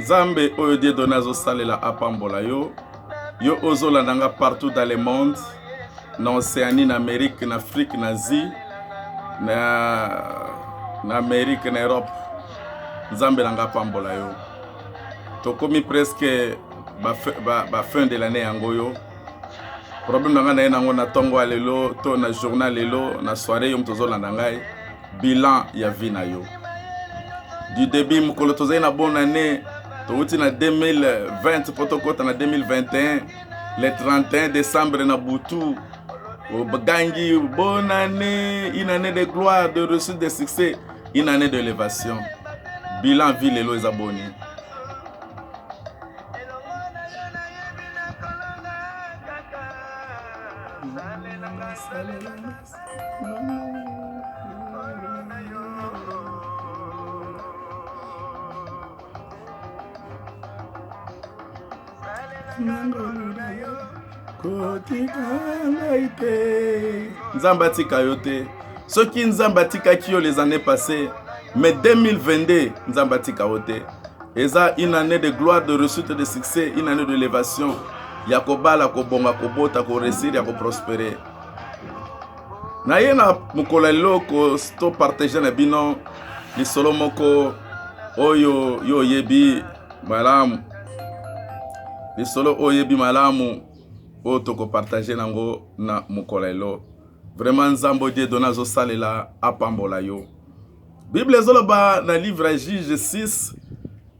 Zambe oyo die donazo salela apambola yo. Yo ozolandanga partout dans le monde. Na Océanie, na Amérique, na Afrique, na Asie, na Amérique, na Europe. Zambe langa apambola yo. Tokomi presque ba fin de l'année yango yo. Problème nanga na nango na tongo alelo, to na journal lelo, na soirée yom tozolanda ngai. Bilan ya vie na yo. Du début mukolo tozai na bonne année. Touti na 2020 protokota na 2021. Le 31 décembre na Boutou. Gangi, bonne année, une année de gloire, de réussite, de succès, une année d'élévation. Bilan vie lelo les abonnés. Nzamba tika yo te. Soki nzamba tika ki yo les années passées, mais 2022 nzamba tika yo te. Eza une année de gloire, de réussite, de succès, une année d'élévation. Ya kobala, kobonga, kobota, ko réussir, ya ko prospérer. Na ye na mukolo loko sto partager na bino lisolo moko oyo yo yebi malamu. Lisolo oyebi malamu o toko partager nango na mukolelo. Vraiment nzambo die donazo salela apambola yo. Bible zoloba na livre à Juge 6,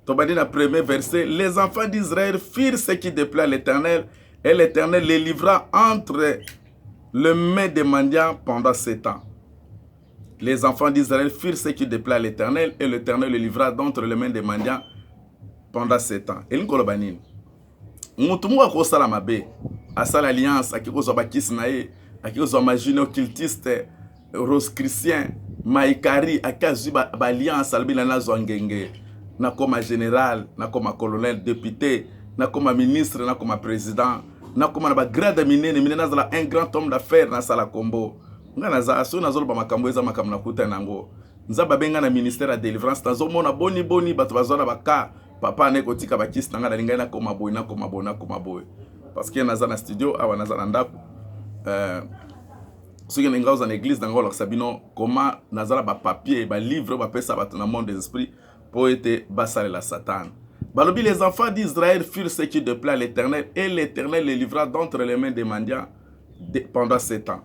tobadi na premier verset, les enfants d'Israël firent ce qui déplaît à l'Éternel et l'Éternel les livra entre les mains des mendiants pendant 7 ans. Les enfants d'Israël firent ce qui déplaît à l'Éternel et l'Éternel les livra d'entre les mains des mendiants pendant 7 ans. Et l'Nkolobanine. Mutumu akosala mabe asala alliance akikozwa bakisi na ye akikozwa majino occultiste rosicrucien maikari akazi ba alliance albina nazo ngenge na koma général na koma colonel député na koma ministre na koma président na koma na ba grade minene nazala un grand homme d'affaires na sala kombo ngana za aso nazolo ba makambo eza makambo na kuta nango nzaba benga na ministère de délivrance nazo mona boni bato bazona baka papa ne kotika bakisi nanga na linga na koma boy parce que naza na studio awa naza na ndako soki ninga oza na église nango la sabino comment nazala ba papier ba livre ba pesa bato na monde des esprits pour être basale la satan. Balobi les enfants d'Israël firent ce qui déplaît à l'Éternel et l'Éternel les livra d'entre les mains des mendiants pendant 7 ans.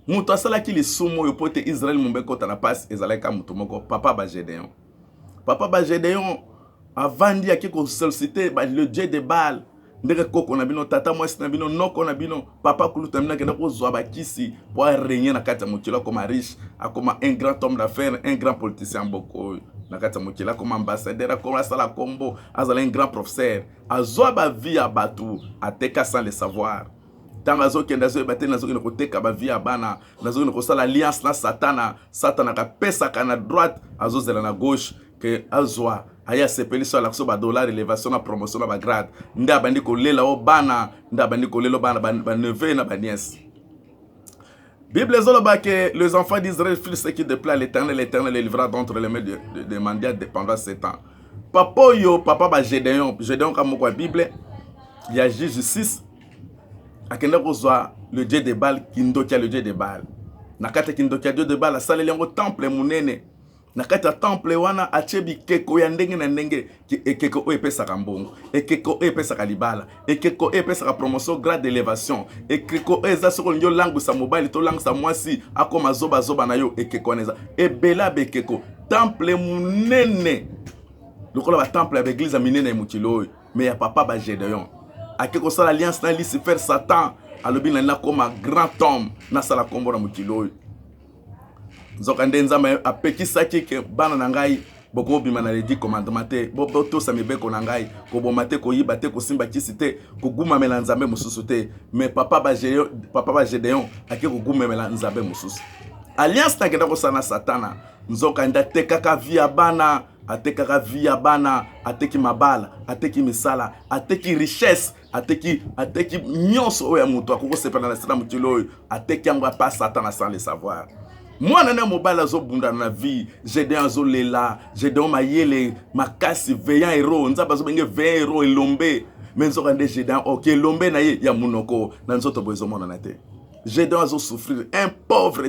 Muto asala ki li sumo yo pote Israël mumbeko ta na passe ezalaka muto moko papa ba Gédéon. Papa ba Gédéon avant dia ki ko solliciter le dieu de Baal ndeke koko na bino tata mwasi na bino noko na bino papa kuluta mina kenda ko zwa bakisi pour régner na kati ya mokilo comme riche akoma un grand homme d'affaires un grand politicien boko na kati ya mokilo comme ambassadeur comme asala kombo azala un grand professeur azwa ba vie ya batu ateka sans le savoir tanga zo kenda zo baté na zo ko teka ba vie ya bana na zo ko sala alliance na satana ka pesa kana droite azo zela na gauche que azwa aya sepeli so la so ba dollar élévation na promotion na ba grade nda bandi ko lela o bana nda bandi ko lelo bana ba neveu na ba nièce. Bible zoloba que les enfants d'Israël firent ce qui déplaît à l'Éternel, l'Éternel les livra d'entre les mains des mendiants pendant 7 ans. Papa ba Gédéon comme quoi Bible il y a Juge 6 akenda kozwa le dieu de Baal kindokia le dieu de Baal na kata kindokia dieu de Baal asala lengo temple munene na kati ya temple wana achebi keko ya ndenge na ndenge ekeko o epesaka mbongo ekeko o epesaka libala ekeko o epesaka promotion grade d'élévation ekeko eza soko nyo langu sa mobile to langu sa mwasi akoma zoba na yo ekeko neza ebela bekeko temple munene lokola ba temple ya église minene mukilo mais ya papa ba Gédéon akeko sala alliance na Lucifer Satan alobi na koma grand homme na sala kombo na mukilo nzokande nzama apekisaki ke bana na ngai boko bima na les 10 commandements te bobo to sa mibeko na ngai ko bomate ko yiba te ko simba kisite ko guma mela nzambe mususu te mais papa ba Gédéon ake ko guma mela nzambe mususu alliance na kenda ko sana satana nzokande tekaka via bana atekaka via bana ateki mabala ateki misala ateki richesse ateki nyonso oya muto akoko sepana na sala mutilo ateki yango pa satana sans le savoir. mwana na mobala azobunda na vie Gédéon azolela Gédéon mayele makasi veillant héros nzamba azobenge veillant héros elombe mais nzoka nde Gédéon ok elombe na ye ya munoko na nzoto boezomona na te Gédéon azosouffrir un pauvre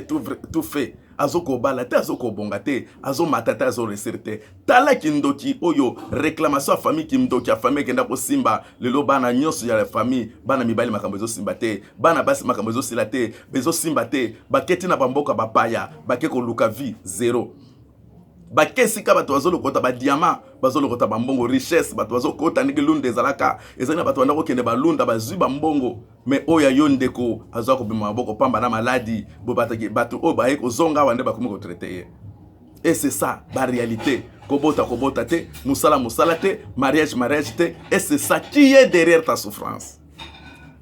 tout fait azokobala te azokobonga te azomata te azoresir te tala kindoki oyo réclamation ya famille kindoki ya famille ekenda kosimba lelo bana nyonso ya famille bana mibali makambo ezosimba te bana basi makambo ezosila te bezosimba te baketi na bamboka bapaya bake koluka vie zéro bake esika bato bazolokota badiama bazolokota bambongo richesse bato bazokota ndenge lunda ezalaka ezali na bato banda kokende balunda bazwi bambongo me oyo yo ndeko azwa kobima maboko pamba na maladi bo bato oyo baye kozonga awa nde bakomi kotraite ye et c'est ça la réalité kobota te musala te mariage te et c'est ça qui est derrière ta souffrance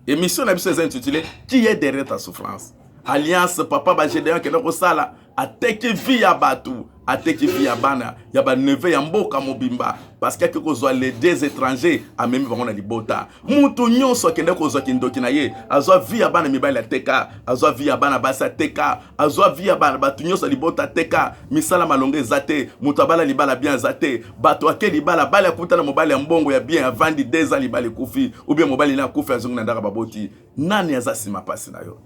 émission na biso eza intitulé qui est derrière ta souffrance alliance papa ba Gédéon kende kosala ateki vie ya batu ateki vie ya bana ya ba neve ya mboka mobimba parce que kozwa les deux étrangers amemi bango na libota mutu nyonso kende kozwa kindoki na ye azwa vie ya bana mibali ateka azwa vie ya bana basa teka azwa vie ya bana batu nyonso libota teka misala malonge ezate mutu abala libala bien ezate bato ake libala bala kutana mobali ya mbongo ya bien avandi 2 ans libala kufi ou bien mobali na kufi azungu na ndaka baboti nani azasima pasi na yo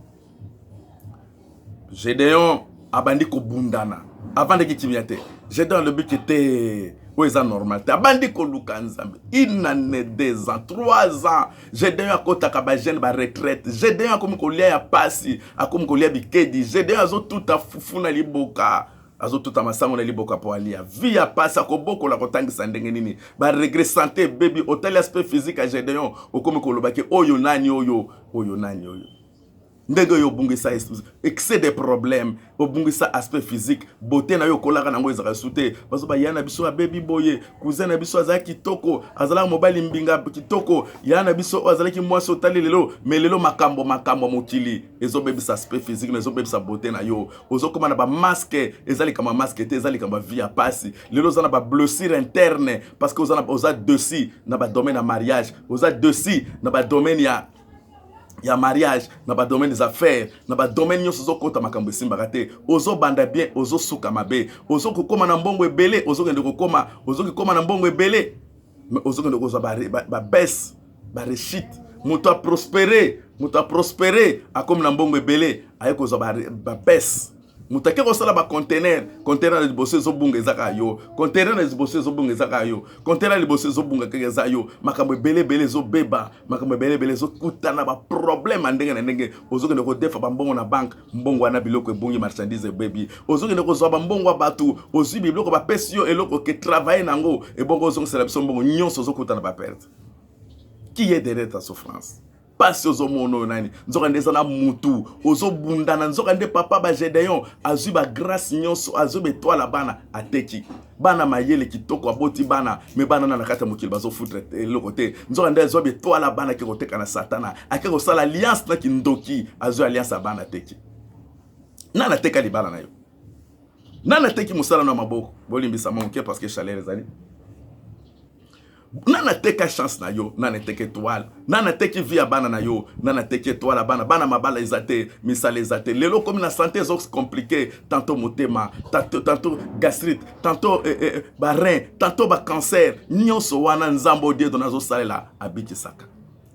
Gédéon abandi kobundana avant de kitimia te Gédéon le but était oeza normal te abandi koluka nzambe une année 2 ans 3 ans Gédéon akotaka ba jeune ba retraite Gédéon akomi kolia ya pasi akomi kolia bikedi Gédéon azotuta fufu na liboka azotuta masango na liboka po alia vie ya pasi akobokola kotangisa ndenge nini ba regret santé baby hôtel aspect physique à Gédéon okomi kolobaki oyo nani oyo ndenge yo bungisa excès de problèmes obungisa aspect physique beauté na yo kolaka nango ezaka sute bazo ba yana biso baby boye cousin na biso azala kitoko azala mobali mbinga kitoko yana biso azala ki mwasi otali lelo mais lelo makambo mokili ezo bebisa aspect physique na ezo bebisa beauté na yo ozo koma na ba masque ezali kama masque te ezali kama vie ya pasi lelo zana ba blessure interne parce que oza dessus na ba domaine ya mariage oza dessus na ba domaine ya mariage na ba domaine des affaires na ba domaine nyonso zokota makambo esimbaka te ozo banda bien ozo suka mabe ozo kokoma na mbongo ebele ozo kende kokoma ozo kikoma na mbongo ebele mais ozo kende kozwa ba baisse ba réussite muto a prospérer akomi na mbongo ebele aye kozwa ba baisse muto ake kosala ba container na liboso ezobunga ezaka yo container na liboso ezobunga ezaka yo container na liboso ezobunga keke eza yo makambo ebele ezobeba makambo ebele ezokutana ba problème ndenge na ndenge ozokende kodefa bambongo na banque mbongo wana biloko ebungi marchandise ebebi ozokende kozwa bambongo batu ozwi biloko bapesi yo eloko ke travailler nango ebongo ozongisela biso mbongo nyonso ozokutana ba perte qui est derrière ta souffrance pasi ozomono nani nzoka ndeza na mutu ozobundana nzoka nde papa ba Gédéon azwi ba grâce nyonso azwi betwala bana ateki bana mayele kitoko aboti bana me bana na kata mokili bazo foutre eloko te nzoka nde azwi betwala bana ke koteka na satana ake kosala alliance na kindoki azwi alliance ya bana teki nana teka libala na yo nana teki musala na maboko bolimbisa moke parce que chaleur ezali nana teka chance na yo nana teka étoile nana teki vie ya bana na yo nana teki étoile bana mabala ezate misala ezate lelo comme la santé est compliquée tantôt motema tantôt gastrite tantôt rein tantôt ba cancer nyonso wana nzambo die donazo salela abikisaka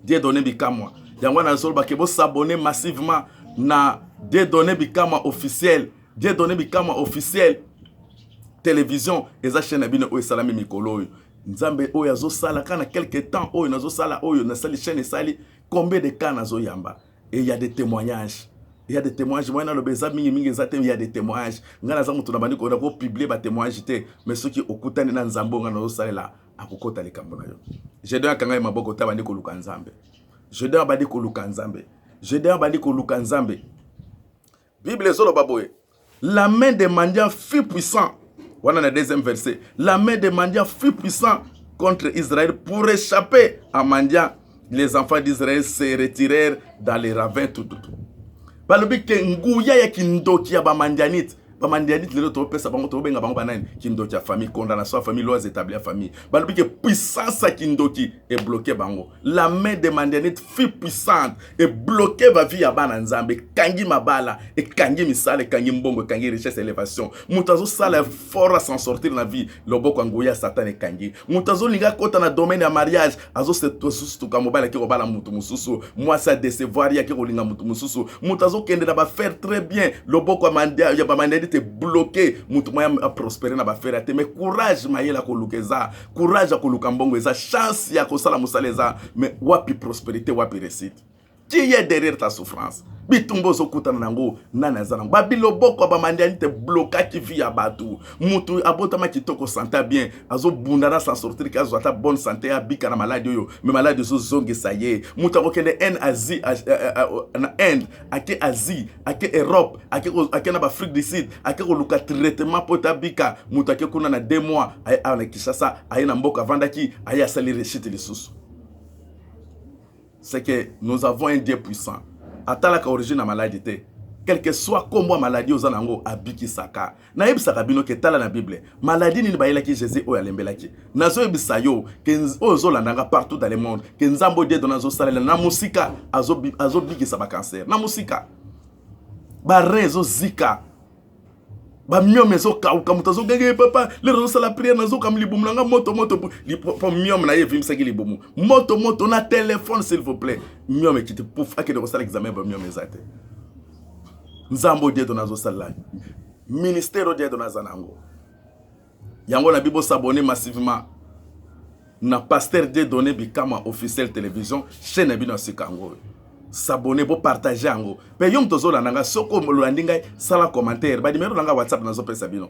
die donné bikamwa yango na zolo bakebo s'abonner massivement na die donné bikamwa officiel télévision eza chaîne bino o salami mikolo nzambe oyo azosala kana quelque temps oyo nazosala oyo nasali chaîne sali combien de cas nazoyamba et il y a des témoignages moi na lobeza mingi ezate il y a des témoignages ngana za mutu na bandi ko publier ba témoignage te mais ceux qui okutani na nzambo ngana nazosalela akukota likambo na yo Gédéon akanga maboko ta bandi ko luka nzambe Gédéon bandi ko luka nzambe Bible ezolo baboye la main des mendiants fut puissant. Voilà le deuxième verset. La main des mendiants fut puissante contre Israël pour échapper à mendiants. Les enfants d'Israël se retirèrent dans les ravins tout. Balobi ke nguya ya kindoki ya ba mandianite bamandianite lelo to pesa bango to benga bango banani kindoki ya famille, condamnation à famille, lois établies à famille. Balobi que puissance à kindoki est bloqué bango. La main des mandianites fut puissante et bloqué va vie à bananzambe, kangi mabala et kangi misale, kangi mbongo, kangi richesse élévation. Mutazo sala fort à s'en sortir la vie, lobo kangoya satan et kangi. Mutazo linga kota na domaine ya mariage, azo se to susu ka mobile ki robala mutu mususu, moi ça décevoir ya ki rolinga mutu mususu. Mutazo kende na ba faire très bien, lobo kwa mandia ya ba mandianite bloqué, mutu moya a prospérer na ba faire te mais courage mayela ko lukeza, courage ko lukambongo eza, chance ya ko sala musaleza, mais wapi prospérité wapi réussite. Qui est derrière ta souffrance? Bitumbo zokutana nango nana zanango. Babilo boko ba mandianite bloka ki via batu. Mutu abotama kitoko santa bien. Azo bundana sans sortir kazo ata bonne santé abika na maladie yo. Mais maladie zo zonge saye. Mutu akokende en Asie na Inde, ake Asie, ake Europe, ake na ba Afrique du Sud, ake ko luka traitement pota bika. Mutu ake kuna na 2 mois ay na Kinshasa, ay na mboka vandaki, ay asali rechite lisusu. C'est que nous avons un Dieu puissant. Atalaka origine à maladie. Quel que soit comment maladie aux anango abiki saka. Na ebisaka bino ke tala na Bible. Maladie ni bayela ki Jésus o yalembelaki. Nazo ebisa yo ke ozo landanga partout dans le monde. Ke nzambo Dieu donazo salela na musika azo biki sa ba cancer. Na musika. Ba rezo zika. Ba miome zo kauka mutazo gege papa le rezo la prière nazo kam libumu nanga moto po miome na yevim saki libumu moto na téléphone s'il vous plaît miome kiti pouf akede ko sala examen ba miome zate nzambo Dieu donazo sala ministère Dieu donazo nango yango na bibo s'abonner massivement na pasteur Dieu donné bikama officiel télévision chaîne bino sikango s'abonner pour partager ango pe yom tozo la nanga soko molandinga sala commentaire ba numéro nanga WhatsApp nazo pesa bino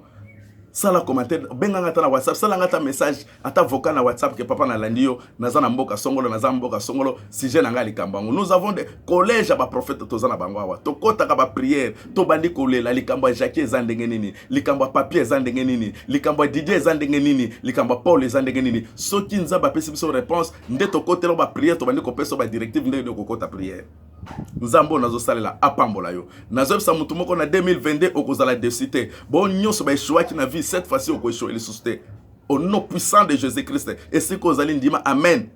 sala commentaire benga ngata na WhatsApp sala ngata message ata vocal na WhatsApp ke papa na landio naza na mboka songolo naza mboka songolo sujet nanga likambango. Nous avons des collèges ba prophète toza na bango awa to kota ka ba prière to bandi kolela likambo Jacques ezandenge nini likambo papier ezandenge nini likambo Didier ezandenge nini likambo Paul ezandenge nini soki nzaba pesi biso réponse nde to kotela ba prière to bandi ko pesa ba directive nde ko kota prière nzambo nazo salela apambola yo nazo sa mutu moko na 2022 okozala décité bon nyonso ba échoué ki na vie cette fois-ci au échoué les suscité au nom puissant de Jésus-Christ et c'est kozali ndima amen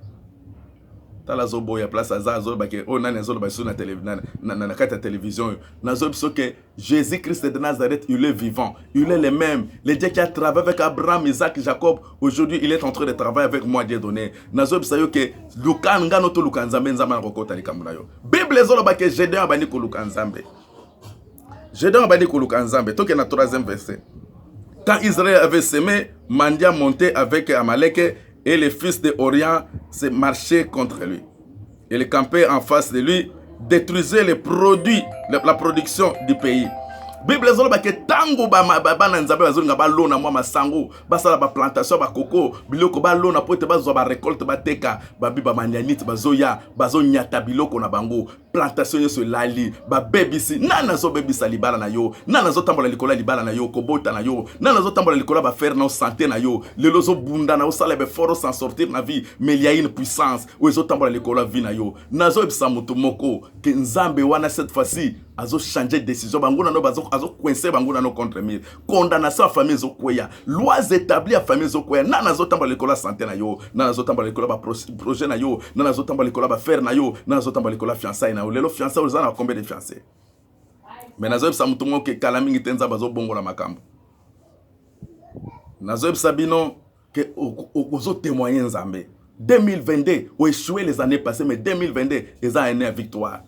tala zo boya place azazo ba ke onana zo ba sur na télévision nazo biso que Jésus-Christ de Nazareth il est vivant, il est le même, le Dieu qui a travaillé avec Abraham, Isaac, Jacob, aujourd'hui il est en train de travailler avec moi Dieu donné. Nazo biso que lukan ngano to lukanzambe nzama na kokota likamuna yo. Bible zo ba ke Gédéon abani ko lukanzambe. Gédéon abani ko lukanzambe to ke na 3e verset. Quand Israël avait semé, Mandia montait avec Amalek et les fils de Orient se marchaient contre lui. Et les campaient en face de lui, détruisaient les produits, la production du pays. Bible zolo ba ke tango ba na nzambe bazolo nga ba lona mwa masango ba sala ba plantation ba koko biloko ba lona pote ba zo ba récolte ba teka ba biba manyanite bazoya bazo nyata biloko na bango plantation yeso lali ba bebisi nana zo bebisa libala na yo nana zo tambola likola libala na yo kobota na yo nana zo tambola likola ba faire na santé na yo lelo zo bunda na osala be foro sans sortir na vie mais il y a une puissance o zo tambola likola vie na yo nazo ebisa mutu moko ke nzambe wana cette fois-ci azo changer décision banguna no bazo azo coincer banguna no contre mire condamnation à famille zo kweya lois établies à famille zo kweya nana zo tambola likola santé na yo nana zo tambola likola ba projet na yo nana zo tambola likola ba faire na yo nana zo tambola likola fiançailles na yo lelo fiançailles za na combien de fiancés mais nazo ebisa mutu moko ke kala mingi tenza bazo bongola makambo nazo ebisa bino que ozo témoigner nzambe 2022 ou échoué les années passées mais 2022 ils ont une victoire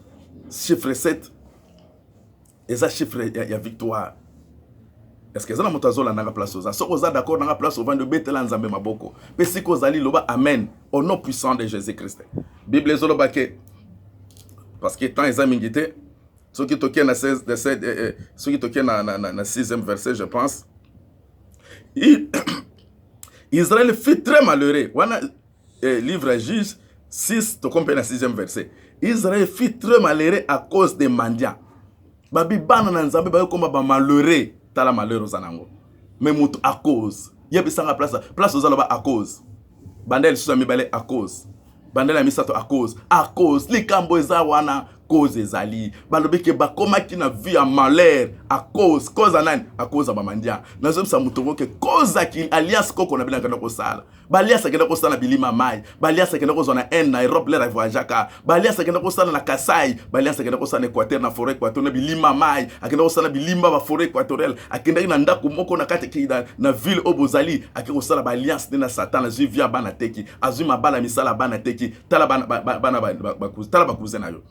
chiffre 7 et ça chiffre il y a victoire. Est-ce que ça na motazola nanga place oza soko za d'accord nanga place au vent de betela nzambe maboko pe siko zali loba amen au nom puissant de Jésus-Christ. Bible zolo bake parce que tant examingité ceux qui toquent na 16 ceux qui toquent na 6e verset je pense Israël fut très malheureux. Wana livre Juge 6 to compare na 6e verset. Israël fut très malheureux à cause des mendiants. Babi bana na nzambe ba komba ba malheureux tala malheureux zanango. Mais mutu à cause. Yebi sanga place ozala ba à cause. Bandel susami balé à cause. Bandela misato à cause. À cause likambo eza wana cause ezali balobi ke bakomaki na vie ya malheur à cause anani à cause ya bamandia nazobisa moto ngo ke cause ki alias koko na bilanga kenda kosala balias akenda kosala na bilima mai balias akenda kozwa na en na Europe lera voyagaka balias akenda kosala na Kasai balias akenda kosala na Équateur na forêt Équateur na bilima mai akenda kosala bilimba ba forêt équatoriale akenda na ndako moko na kati ki na ville obozali akenda kosala balias na Satan na via bana teki azui mabala misala bana teki tala bana tala bakuze na yo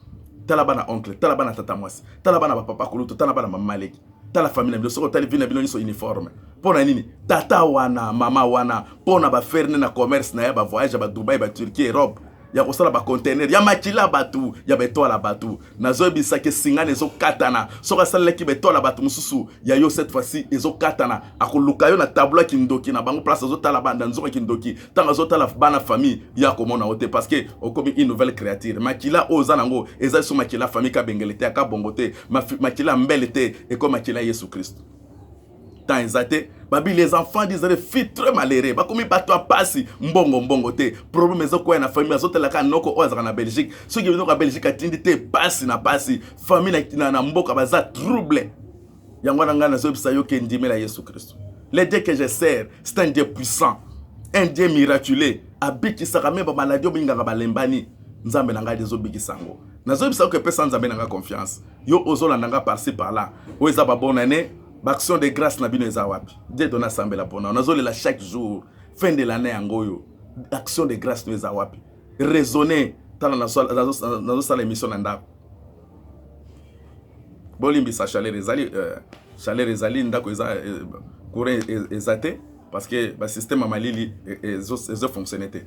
tala bana oncle tala bana tata mwasi tala bana papa kuluto tala bana mama maleki tala famille na soko tali vina bino so uniforme pona nini tata wana mama wana pona ba faire na commerce na ya ba voyage ba Dubai ba Turquie Europe ya kosala ba container ya makila batu ya betola batu nazobisa ke singane zo katana soka salaki betola batu mususu ya yo cette fois-ci ezo katana akoluka yo na tableau kindoki na bango place zo tala banda nzo kindoki tanga zo tala bana famille ya komona ote parce que okomi une nouvelle créature makila oza nango eza so makila famille ka bengelete ka bongote makila mbelete et comme makila Yesu Christ tant ezate babi les enfants d'Israël fit très malheureux bakomi bato apasi mbongo te problème ezoko na famille azotelaka noko ozaka na Belgique ceux qui viennent na Belgique atindi te pasi na pasi famille na mboka baza trouble yango na ngana zobisa yo ke ndimela Yesu Christ le Dieu que je sers c'est un Dieu puissant un Dieu miraculeux abikisaka me ba maladie obingaka balembani nzambe na ngai ezobikisa ngo nazobisa ko pesa nzambe na nga confiance yo ozolanda nga par-ci par-là oza ba bonne année Action de grâce na bino eza wapi Dieu donne assemblée la pona nazolela chaque jour fin de l'année angoyo action de grâce no eza wapi raisonner tala nazo sala émission na ndako bolimbi sa chaleur ezali ndako eza courant ezate parce que ba système amalili ezo fonctionner te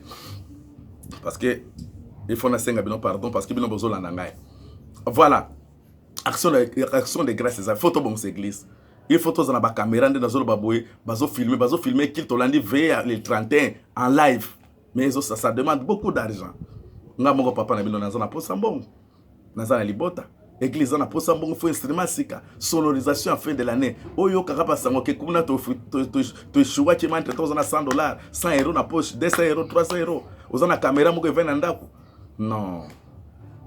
parce que il faut na senga bino pardon parce que bino bozolanda ngai voilà action de grâce eza photo bon église. Il faut tous en caméra dans zolo baboy, bazo filmer qu'il tolandi veille le 31 en live. Mais ça demande beaucoup d'argent. Nga mongo papa na bino na posa mbongo. Na libota. Église na posa mbongo faut instrument sika. Sonorisation à fin de l'année. Oyo kaka sango ke kuna to choua qui manque $100, €100 na poche, €200, €300. Ozana caméra moko vena ndako. Non.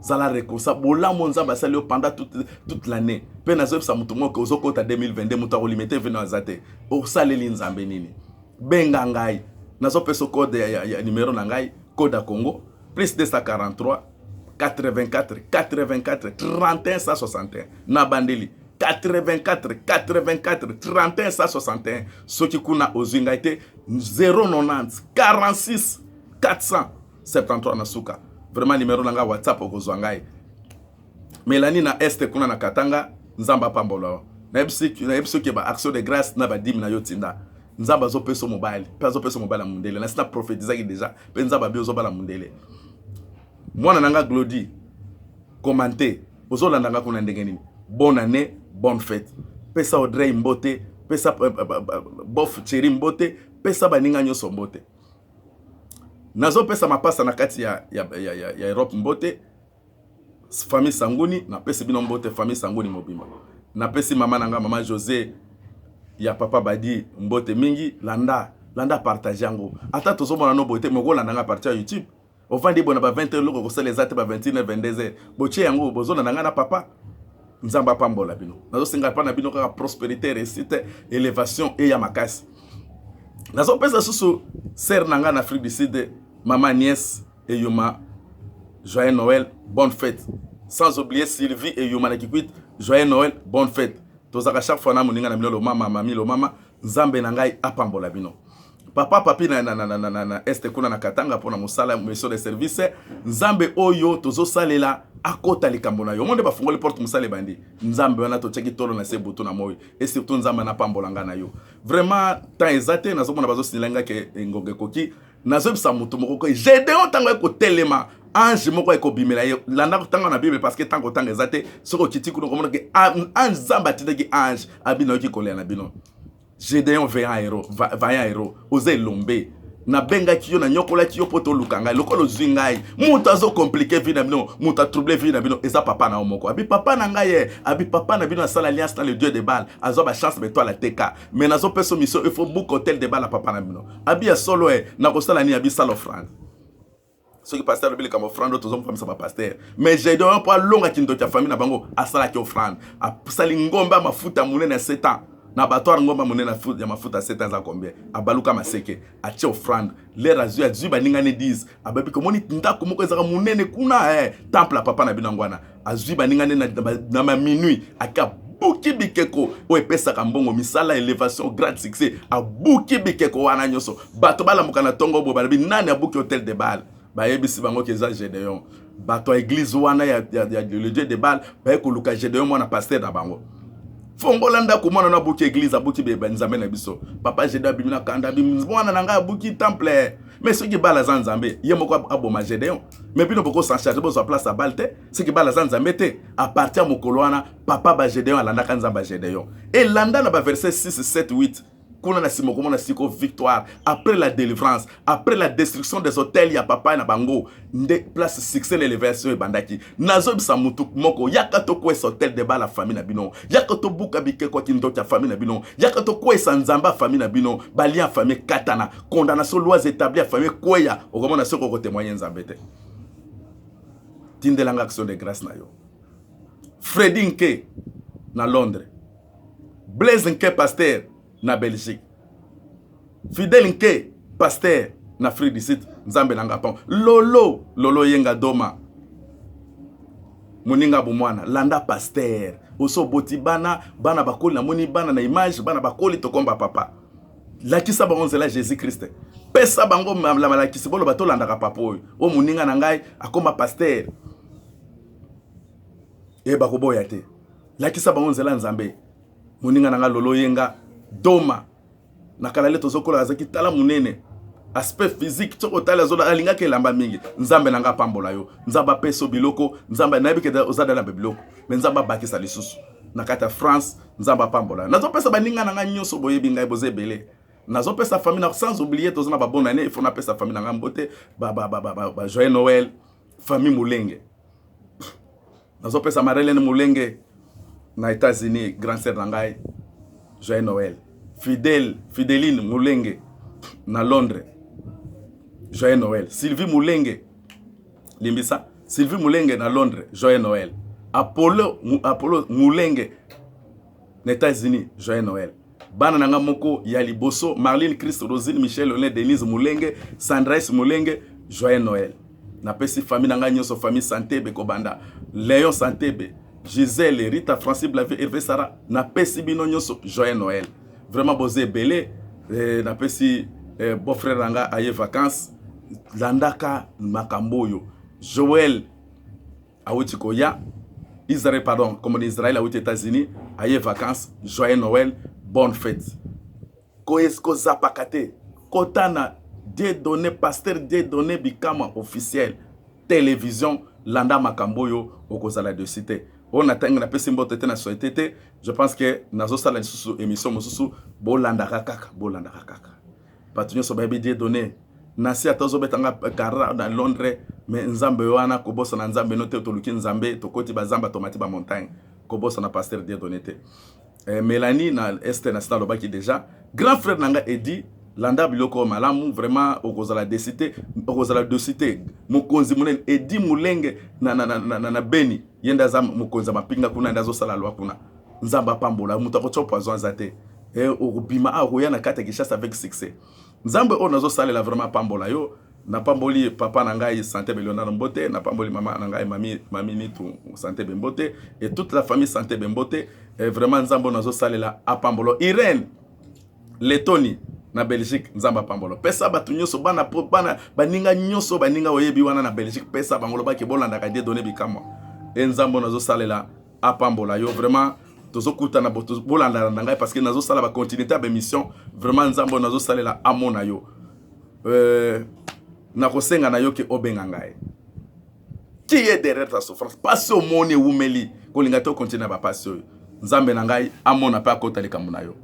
Zala rekosa bola monza basali pendant toute l'année pe na zobisa mutu moko ozokota 2022 mutu akolimete vena azate o saleli nzambe nini benga ngai nazo peso code ya numéro na ngai code à Congo plus 243 84 84 31 161 na bandeli 84 84 31 161 soki kuna ozinga ite 090 46 473 na suka. Vraiment numéro nanga WhatsApp okozwa ngai. Melanie na este kuna na Katanga nzamba pambolo. Na ebisi ke ba action de grâce na ba dim na yotinda. Nzamba zo peso mobile, peso mobile mundele. Na sina prophétiser déjà, pe nzamba bi ozo bala mundele. Mwana nanga Glody commenter, ozo landanga kuna ndenge nini. Bonne année, bonne fête. Pesa Audrey Mbote, pesa bof Chéri Mbote, pesa baninga nyoso Mbote. Nazo pesa mapasa na kati ya Europe Mbote famille Sanguni na pesi bino Mbote famille Sanguni mobimba na pesi mama nanga mama José ya papa Badi Mbote mingi landa partage yango ata tozo mona no bote moko landa nga partage YouTube ovandi bona ba 20 loko ko sala zate ba 21 22 boche yango bozo na nga na papa nzamba pambola bino nazo singa pa na bino ka prospérité réussite élévation et ya makasi nazo pesa susu ser nanga en Afrique du Sud maman nièce et Yuma joyeux Noël bonne fête sans oublier Sylvie et Yuma Nakikwit joyeux Noël bonne fête tozaka chaque fois na moninga na bino lo mama mami lo mama nzambe na ngai apambola bino papa papi na este kuna na Katanga pona musala mission de service nzambe oyo tozo salela akota likambo na yo monde bafungoli porte musale bandi nzambe wana to cheki tolo na sebutu na moyo et surtout nzambe na pambolanga na yo vraiment temps ezate nazo mona bazo silenga ke ngoge koki nazo bisa mutu moko ko Gédéon tango ko telema ange moko ko bimela yo landa ko tanga na Bible parce que tango tanga ezate soko kiti kuno ko mona ke ange zamba tindeki ange abino ki kolela na bino Gédéon vaillant héros osé lombe na benga kiyo na nyokola kiyo poto lukanga lokolo zwingai mutu azo compliquer vie na bino mutu trouble vie na bino eza papa na omoko abi papa na ngai abi papa na bino asala alliance dans le dieu de Baal azo ba chance beto la teka mais nazo peso mission il faut book hôtel de Baal papa na bino abi ya solo na ko sala ni abi sala offrande ceux qui pasteur le comme offrande tous hommes famille ça pas pasteur mais j'ai donné pas longa kindo ta famille na bango asala ki offrande a sali ngomba mafuta munene 7 ans na batoire ngomba munene ya mafuta 7 ans za combien abaluka maseke a ti offrande les razu azu baninga ne 10 ababi komoni ndako moko ezaka munene kuna temple ya papa na binangwana azu baninga ne na minuit aka buki bikeko o epesaka mbongo misala élévation grand succès a buki bikeko wana nyoso bato balamuka na tongo bo balabi nani abuki hôtel de Bal bayebisi bango keza Gédéon bato église wana ya le dieu de Bal baye koluka Gédéon mwana pasteur na bango fongolanda ko mwana na buki église abuki be nzambe na biso papa Gédéon bimina kanda bimwana nanga abuki temple mais ce qui bala zanzambe yemoko aboma Gédéon mais bino boko s'en charger bozo place à Balte ce qui bala zanzambe te à partir mokoloana papa ba Gédéon alanda kanzamba Gédéon et landa na ba verset 6 7 8 kuna na simoko mona siko victoire après la délivrance après la destruction des hôtels ya papa na bango nde place succès l'élévation e bandaki nazo bisa mutu moko yakato ko hôtel de Bal la famille na bino yakato buka bike ko kindo ta famille na bino yakato ko sanzamba famille na bino balia famille katana condamnation lois établies famille koya okomona soko ko témoigner nzambete tindelanga action de grâce na yo Freddy Nke na Londres Blaise Nke pasteur na Belgique Fidèle Nke pasteur na Afrique du Sud nzambe na ngapon lolo yenga doma moninga bomwana landa pasteur oso boti bana bakoli na moni bana na image bana bakoli to komba papa lakisa bango nzela Jésus Christ pesa bango la malakisi bolo bato landa ka papa o moninga na ngai akoma pasteur e bakoboya te lakisa bango nzela nzambe moninga na nga lolo yenga doma nakala leto zokola azaki tala munene aspect physique toko tala zola alinga ke lamba mingi nzambe nanga pambola yo nzamba peso biloko nzamba nabi ke ozada na biloko mais nzamba bakisa lisusu nakata France nzamba pambola nazo pesa baninga nanga nyoso boyebi ngai bozebele nazo pesa famille na sans oublier tozona ba bonne année il faut na pesa famille nanga mbote ba joyeux Noël famille Mulenge nazo pesa Marlène Mulenge na États-Unis grand sœur nangai joyeux Noël Fidéline Mulenge na Londres joyeux Noël Sylvie Mulenge limbisa Sylvie Mulenge na Londres joyeux Noël Apollo Mulenge na États-Unis joyeux Noël bana nanga moko ya liboso Marlene Christ Rosine Michel Leoné Denise Mulenge Sandrais Mulenge joyeux Noël na pesi famille nanga nyoso famille Santebe Kobanda Léon Santebe Gisèle Rita Francis Blavé Hervé Sarah na pesi bino nyoso joyeux Noël vraiment bosé belé na pesi beau frère nanga aye vacances landaka makamboyo Joël awuti koya Israël pardon comme Israël awuti États-Unis aye vacances joyeux Noël bonne fête koesko zapakate kotana des données pasteur des données bikama officiel télévision landa makamboyo okozala de cité on attend na pesi mbote te na société je pense que nazo sala lisusu émission mosusu bolanda kaka patunyo so baby des données nasi atazo betanga kara na Londres mais nzambe wana kobosa na nzambe no te toluki nzambe tokoti bazamba tomati ba montagne kobosa na pasteur des données te Mélanie na Esther na sta lobaki déjà grand frère nanga Edi landa biloko malamu vraiment okozala de cité mokonzi munene Edi Mulenge na Beni yenda za mokonzi mapinga kuna ndazo sala lwa kuna nzamba pambola mutu akocho poison zate obima aroya na kata Kinshasa avec succès nzambe o nazo salela vraiment pambola yo na pamboli papa na ngai Santé Leonard Mbote na pamboli mama na ngai mami Nitu Santé Mbote et toute la famille Santé Mbote vraiment nzambe nazo salela a pambolo Irène Letoni na Belgique nzamba pambolo pesa batu nyoso bana baninga nyoso baninga oyebi wana na Belgique pesa bangolo ba ke bolanda ka de donner bikamo et nzambe nazo salela a pambola yo vraiment tozo kuta na boto bolanda na ngai parce que nazo sala ba continuité ba mission vraiment nzambe nazo salela amona yo na kosenga na yo ke obenga ngai qui est derrière ta souffrance passe au monde umeli ko linga to continuer ba passe nzambe na ngai amona pa kota likambo na yo